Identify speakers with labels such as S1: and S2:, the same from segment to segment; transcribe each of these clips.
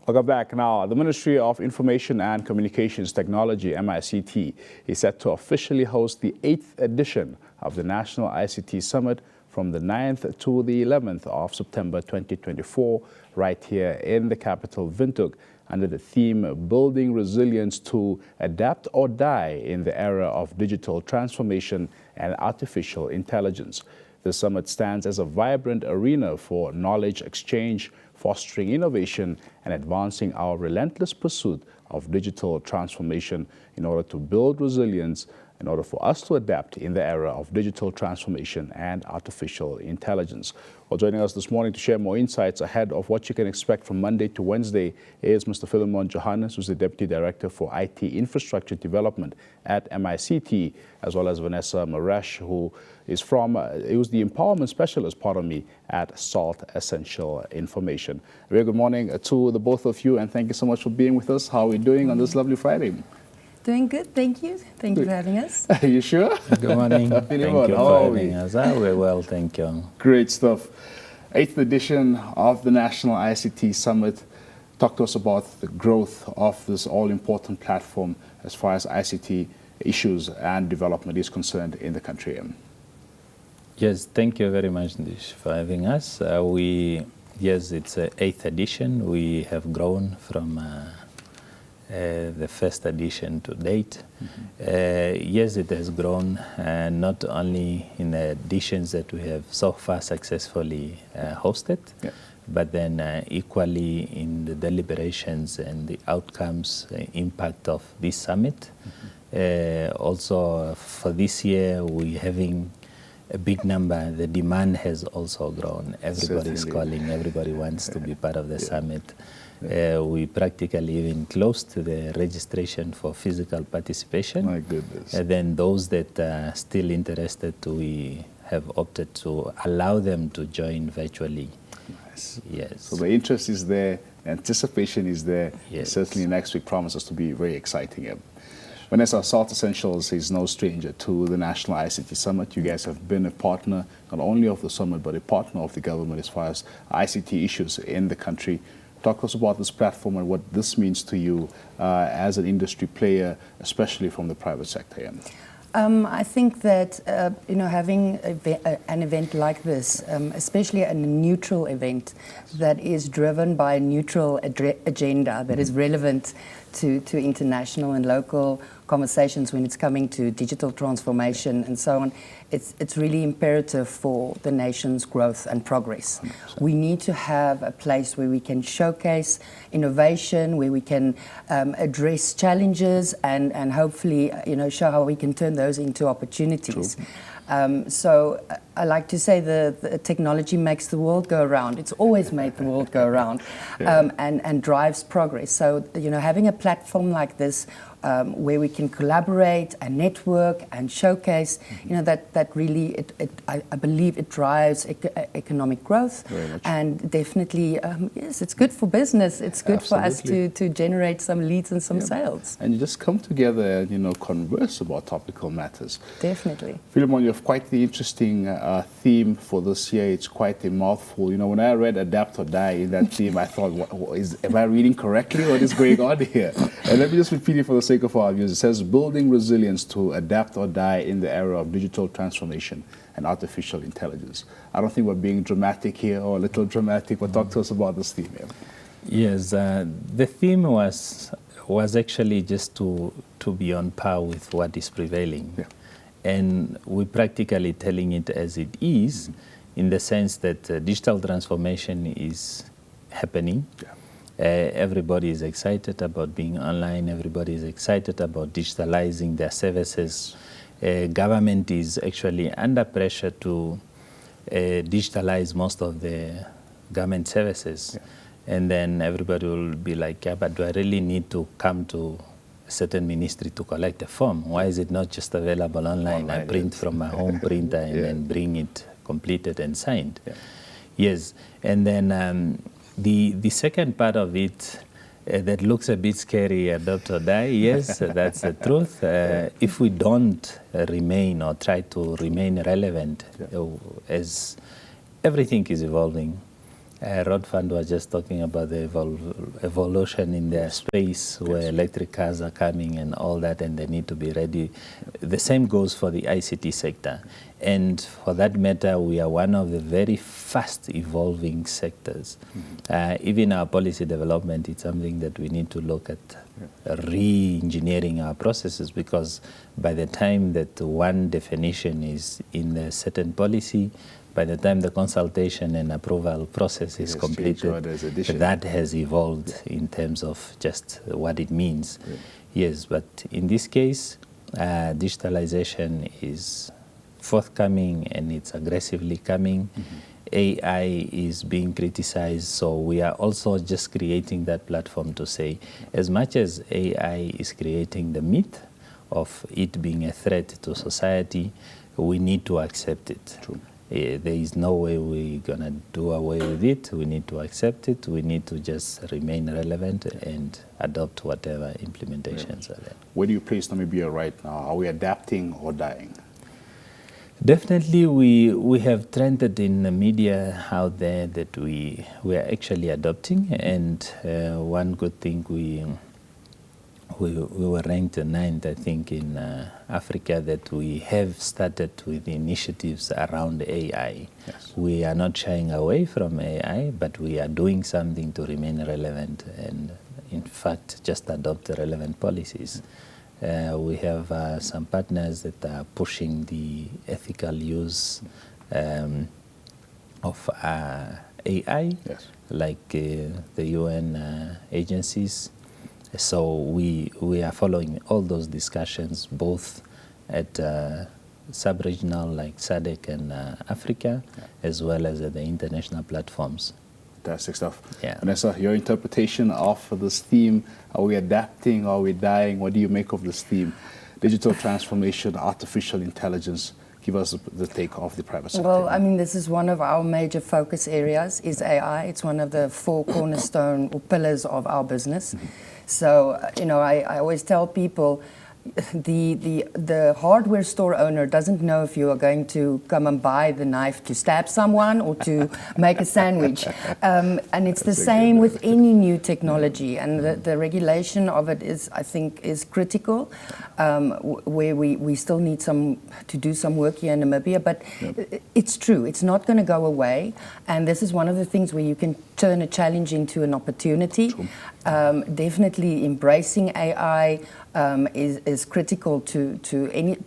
S1: Welcome back. Now, the Ministry of Information and Communications Technology, MICT, is set to officially host the 8th edition of the National ICT Summit from the 9th to the 11th of September 2024, right here in the capital, Windhoek, under the theme Building Resilience to Adapt or Die in the Era of Digital Transformation and Artificial Intelligence. The summit stands as a vibrant arena for knowledge exchange, fostering innovation and advancing our relentless pursuit of digital transformation in order to build resilience, in order for us to adapt in the era of digital transformation and artificial intelligence. Well, joining us this morning to share more insights ahead of what you can expect from Monday to Wednesday is Mr. Fillemon Johannes, who's the Deputy Director for IT Infrastructure Development at MICT, as well as Vanessa Maresch, who is the Empowerment Specialist, at SALT Essential Information. Very good morning to the both of you, and thank you so much for being with us. How are we doing on this lovely Friday?
S2: Doing good, thank you. Thank you for having us.
S1: Are you sure?
S3: Good morning. Thank you for having us. We're well, thank you.
S1: Great stuff. 8th edition of the National ICT Summit. Talk to us about the growth of this all-important platform as far as ICT issues and development is concerned in the country.
S3: Yes, thank you very much, Dish, for having us. Yes, it's the 8th edition. We have grown from the first edition to date. Yes, it has grown, not only in the editions that we have so far successfully hosted, but then equally in the deliberations and the outcomes, the impact of this summit. Also, for this year, we're having a big number. The demand has also grown. Everybody's calling, everybody wants to be part of the summit. We practically even close to the registration for physical participation.
S1: My goodness.
S3: And then those that are still interested, we have opted to allow them to join virtually.
S1: Nice.
S3: Yes.
S1: So the interest is there, anticipation is there.
S3: Yes.
S1: Certainly next week promises to be very exciting. Vanessa, SALT Essentials is no stranger to the National ICT Summit. You guys have been a partner, not only of the summit, but a partner of the government as far as ICT issues in the country. Talk to us about this platform and what this means to you as an industry player, especially from the private sector.
S2: I think that having an event like this, especially a neutral event that is driven by a neutral agenda that is relevant to international and local conversations when it's coming to digital transformation and so on, it's really imperative for the nation's growth and progress.
S1: 100%.
S2: We need to have a place where we can showcase innovation, where we can address challenges and hopefully show how we can turn those into opportunities. So I like to say the technology makes the world go around. It's always made the world go around and drives progress. So having a platform like this where we can collaborate and network and showcase, that really, I believe it drives economic growth. And definitely, yes, it's good for business. It's good for us to generate some leads and some sales.
S1: And you just come together and, converse about topical matters.
S2: Definitely.
S1: Fillemon, you have quite the interesting theme for this year. It's quite a mouthful. When I read Adapt or Die in that theme, I thought, am I reading correctly? What is going on here? And let me just repeat it for the sake of our viewers. It says, building resilience to adapt or die in the era of digital transformation and artificial intelligence. I don't think we're being dramatic here or a little dramatic, but talk to us about this theme here.
S3: Yes, the theme was actually just to be on par with what is prevailing. And we're practically telling it as it is, in the sense that digital transformation is happening. Everybody is excited about being online. Everybody is excited about digitalizing their services. Government is actually under pressure to digitalize most of the government services. And then everybody will be like, but do I really need to come to a certain ministry to collect a form? Why is it not just available online? I print from my home printer and then bring it completed and signed. Yes, and then the second part of it that looks a bit scary, adopt or die, yes, that's the truth. If we don't remain or try to remain relevant, as everything is evolving, Rodfund was just talking about the evolution in the space where electric cars are coming and all that, and they need to be ready. The same goes for the ICT sector. And for that matter, we are one of the very fast evolving sectors. Even our policy development is something that we need to look at re-engineering our processes, because by the time that one definition is in a certain policy, by the time the consultation and approval process is completed, that has evolved in terms of just what it means. Yes, but in this case, digitalization is forthcoming and it's aggressively coming. AI is being criticized, so we are also just creating that platform to say, as much as AI is creating the myth of it being a threat to society, we need to accept it.
S1: True.
S3: There is no way we're going to do away with it. We need to accept it. We need to just remain relevant and adopt whatever implementations are there.
S1: Where do you place Namibia right now? Are we adapting or dying?
S3: Definitely, we have trended in the media out there that we are actually adopting, and one good thing we were ranked 9th, I think, in Africa, that we have started with initiatives around AI.
S1: Yes. We
S3: are not shying away from AI, but we are doing something to remain relevant and, in fact, just adopt the relevant policies. We have some partners that are pushing the ethical use of AI, like the UN agencies. So we are following all those discussions, both at sub-regional like SADC and Africa, as well as at the international platforms.
S1: Fantastic stuff.
S3: Yeah.
S1: Vanessa, your interpretation of this theme, are we adapting, are we dying? What do you make of this theme? Digital transformation, artificial intelligence. Give us the take of the private sector.
S2: Well, I mean, this is one of our major focus areas, is AI. It's one of the 4 cornerstone or pillars of our business. So, you know, I always tell people, the hardware store owner doesn't know if you are going to come and buy the knife to stab someone or to make a sandwich. And it's the same with any new technology. And the regulation of it is, I think, is critical, where we still need to do some work here in Namibia. But it's true, it's not going to go away. And this is one of the things where you can turn a challenge into an opportunity. Definitely embracing AI is critical to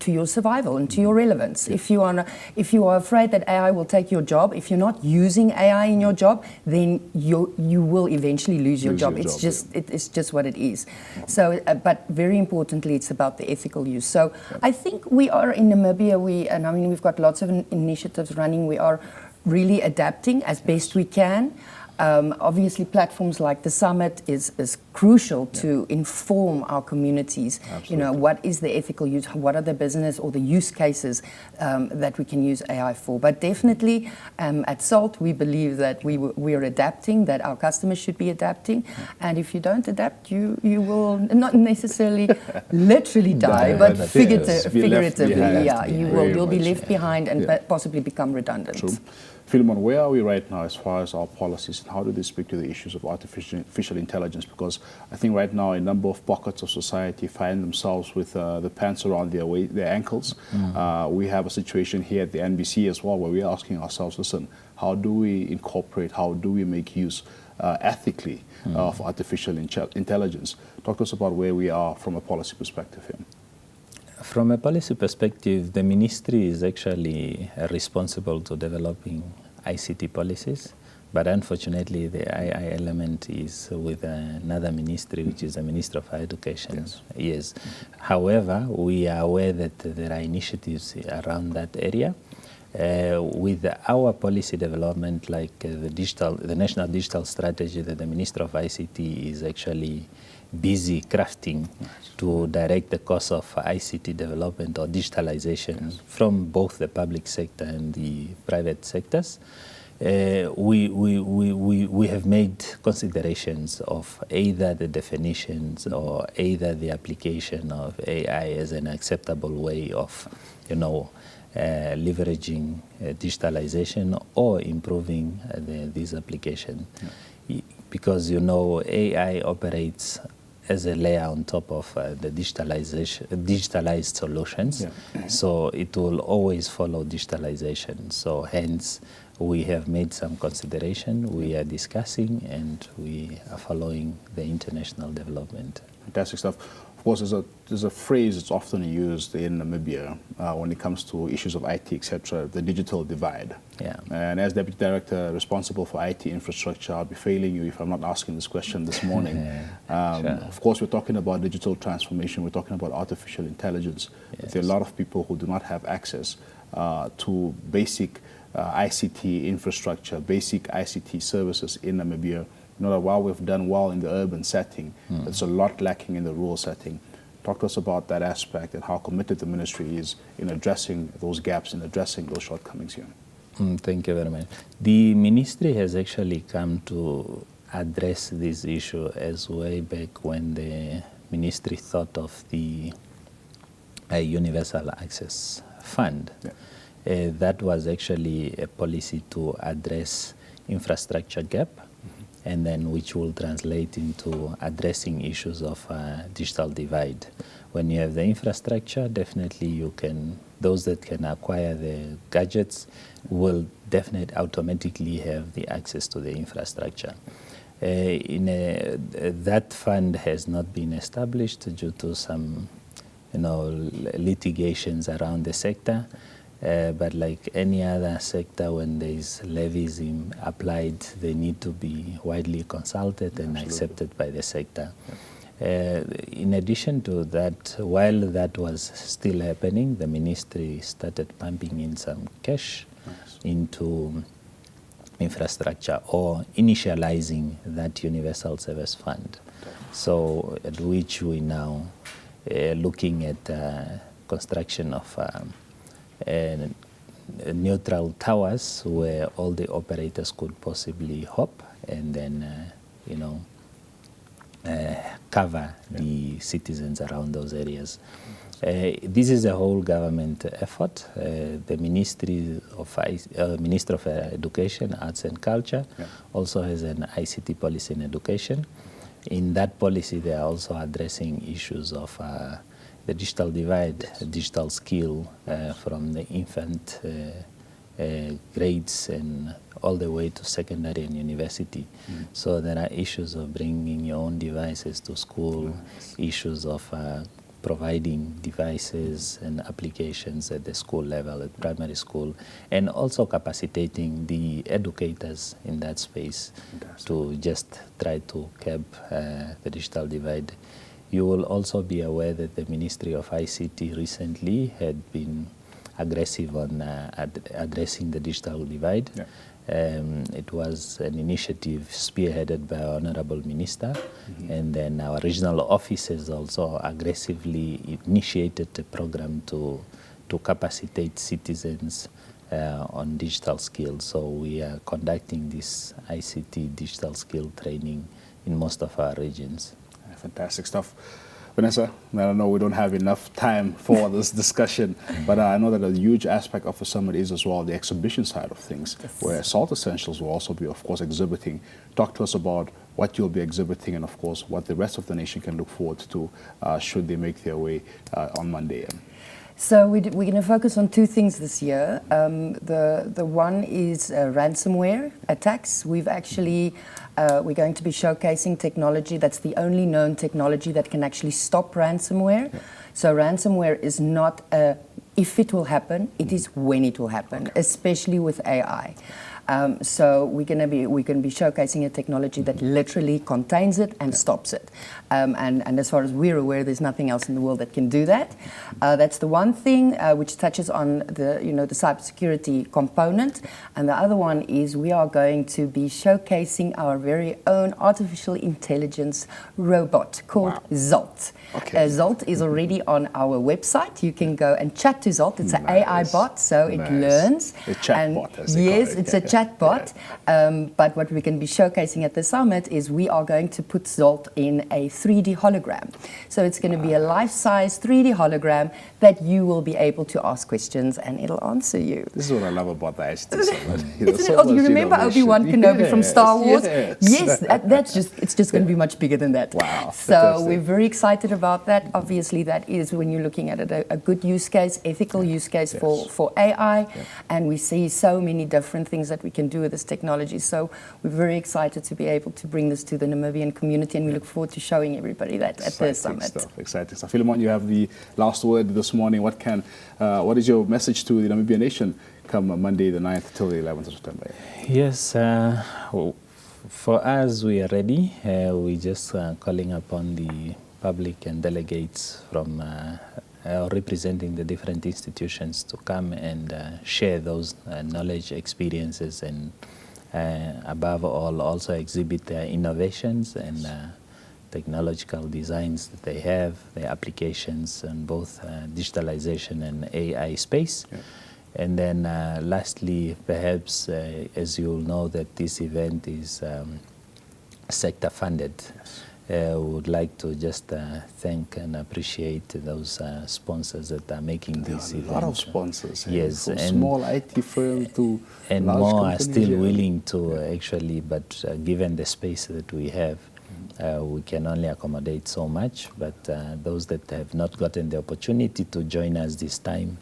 S2: your survival and to your relevance. If you are afraid that AI will take your job, if you're not using AI in your job, then you will eventually lose your job. It's just what it is. So, but very importantly, it's about the ethical use. So I think we are in Namibia. We've got lots of initiatives running. We are really adapting as best we can. Obviously, platforms like the Summit is crucial to inform our communities.
S1: Absolutely.
S2: You know, what is the ethical use, what are the business or the use cases that we can use AI for. But definitely at SALT, we believe that we are adapting, that our customers should be adapting. And if you don't adapt, you will not necessarily literally die, but figuratively, you'll be left behind and possibly become redundant.
S1: True. Fillemon, where are we right now as far as our policies, and how do they speak to the issues of artificial intelligence? Because I think right now a number of pockets of society find themselves with the pants around their ankles. We have a situation here at the NBC as well, where we're asking ourselves, listen, how do we incorporate, how do we make use ethically of artificial intelligence? Talk to us about where we are from a policy perspective here.
S3: From a policy perspective, the ministry is actually responsible to developing ICT policies, but unfortunately the AI element is with another ministry, which is the Ministry of Higher Education. Yes. However, we are aware that there are initiatives around that area. With our policy development, like the National Digital Strategy that the Minister of ICT is actually busy crafting to direct the course of ICT development or digitalization from both the public sector and the private sectors. We have made considerations of either the definitions or either the application of AI as an acceptable way of, leveraging digitalization or improving these applications. Because AI operates as a layer on top of the digitalized solutions. So it will always follow digitalization. So hence, we have made some consideration, we are discussing, and we are following the international development.
S1: Fantastic stuff. Of course, there's a phrase that's often used in Namibia when it comes to issues of IT, etc., the digital divide. And as Deputy Director responsible for IT infrastructure, I'll be failing you if I'm not asking this question this morning. Sure. Of course, we're talking about digital transformation, we're talking about artificial intelligence. Yes. There are a lot of people who do not have access to basic ICT infrastructure, basic ICT services in Namibia. While we've done well in the urban setting, there's a lot lacking in the rural setting. Talk to us about that aspect and how committed the ministry is in addressing those gaps, in addressing those shortcomings here.
S3: Thank you very much. The ministry has actually come to address this issue as way back when the ministry thought of the Universal Access Fund. That was actually a policy to address infrastructure gap, and then which will translate into addressing issues of digital divide. When you have the infrastructure, definitely those that can acquire the gadgets will definitely automatically have the access to the infrastructure. That fund has not been established due to some litigations around the sector. But like any other sector, when there is levies applied, they need to be widely consulted and accepted by the sector. In addition to that, while that was still happening, the ministry started pumping in some cash into infrastructure or initializing that Universal Service Fund. So at which we now looking at construction of neutral towers where all the operators could possibly hop and then, cover the citizens around those areas. This is a whole government effort. The Ministry of Education, Arts and Culture also has an ICT policy in education. In that policy, they are also addressing issues of the digital divide, digital skill from the infant grades and all the way to secondary and university. So there are issues of bringing your own devices to school, issues of providing devices and applications at the school level, at primary school, and also capacitating the educators in that space to just try to curb the digital divide. You will also be aware that the Ministry of ICT recently had been aggressive on addressing the digital divide. It was an initiative spearheaded by our Honorable Minister, and then our regional offices also aggressively initiated a program to capacitate citizens on digital skills. So we are conducting this ICT digital skill training in most of our regions.
S1: Fantastic stuff. Vanessa, I know we don't have enough time for this discussion, but I know that a huge aspect of the summit is as well the exhibition side of things, where Salt Essentials will also be, of course, exhibiting. Talk to us about what you'll be exhibiting and, of course, what the rest of the nation can look forward to should they make their way on Monday.
S2: So we're going to focus on two things this year. The one is ransomware attacks. We've actually we're going to be showcasing technology that's the only known technology that can actually stop ransomware. So ransomware is not if it will happen, it is when it will happen, especially with AI. So we're going to be showcasing a technology that literally contains it and stops it. And as far as we're aware, there's nothing else in the world that can do that. That's the one thing which touches on the the cybersecurity component. And the other one is we are going to be showcasing our very own artificial intelligence robot called Zolt. Zolt is already on our website. You can go and chat to Zolt. It's an AI bot, so it learns.
S1: A chatbot, as they call it.
S2: It's a chatbot. But what we're going to be showcasing at the summit is we are going to put Zolt in a 3D hologram. So it's going to be a life-size 3D hologram that you will be able to ask questions and it'll answer you.
S1: This is what I love about the ICT Summit.
S2: You remember Obi-Wan Kenobi from Star Wars?
S1: Yes.
S2: It's just going to be much bigger than that.
S1: Wow.
S2: So
S1: Fantastic.
S2: we're very excited about that. Obviously, that is, when you're looking at it, a good use case, ethical use case for AI. And we see so many different things that we can do with this technology. So we're very excited to be able to bring this to the Namibian community, and we look forward to showing everybody that at the summit.
S1: Exciting stuff. Fillemon, you have the last word this morning. What is your message to the Namibian nation come Monday the 9th till the 11th of September?
S3: Yes, for us, we are ready. We're just calling upon the public and delegates from representing the different institutions to come and share those knowledge, experiences, and above all, also exhibit their innovations and technological designs that they have, their applications in both digitalization and AI space. And then lastly, perhaps, as you'll know, that this event is sector funded. We would like to just thank and appreciate those sponsors that are making this event.
S1: A lot of sponsors.
S3: Yes.
S1: From small IT firms to
S3: and
S1: large
S3: more
S1: companies,
S3: are still willing to actually, but given the space that we have, we can only accommodate so much. But those that have not gotten the opportunity to join us this time,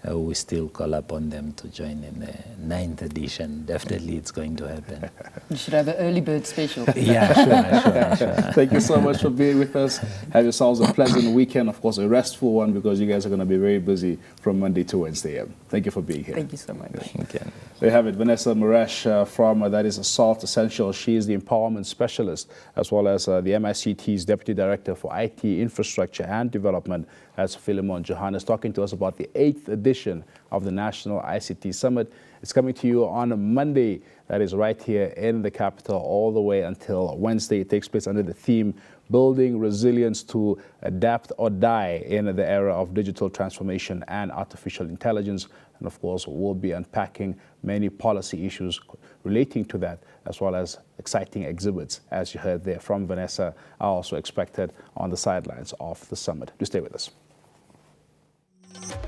S3: we still call upon them to join in the 9th edition. Definitely it's going to happen.
S2: You should have an early bird special.
S3: Yeah, sure.
S1: Thank you so much for being with us. Have yourselves a pleasant weekend, of course, a restful one, because you guys are going to be very busy from Monday to Wednesday. Thank you for being here.
S2: Thank you so much.
S3: Okay.
S1: There you have it, Vanessa Maresch from that is Salt Essentials. She is the empowerment specialist, as well as the MICT's Deputy Director for IT Infrastructure and Development. That's Fillemon Johannes, talking to us about the 8th edition of the National ICT Summit. It's coming to you on a Monday, that is right here in the capital, all the way until Wednesday. It takes place under the theme, Building Resilience to Adapt or Die in the Era of Digital Transformation and Artificial Intelligence. And of course, we'll be unpacking many policy issues relating to that, as well as exciting exhibits, as you heard there from Vanessa, are also expected on the sidelines of the summit. Do stay with us.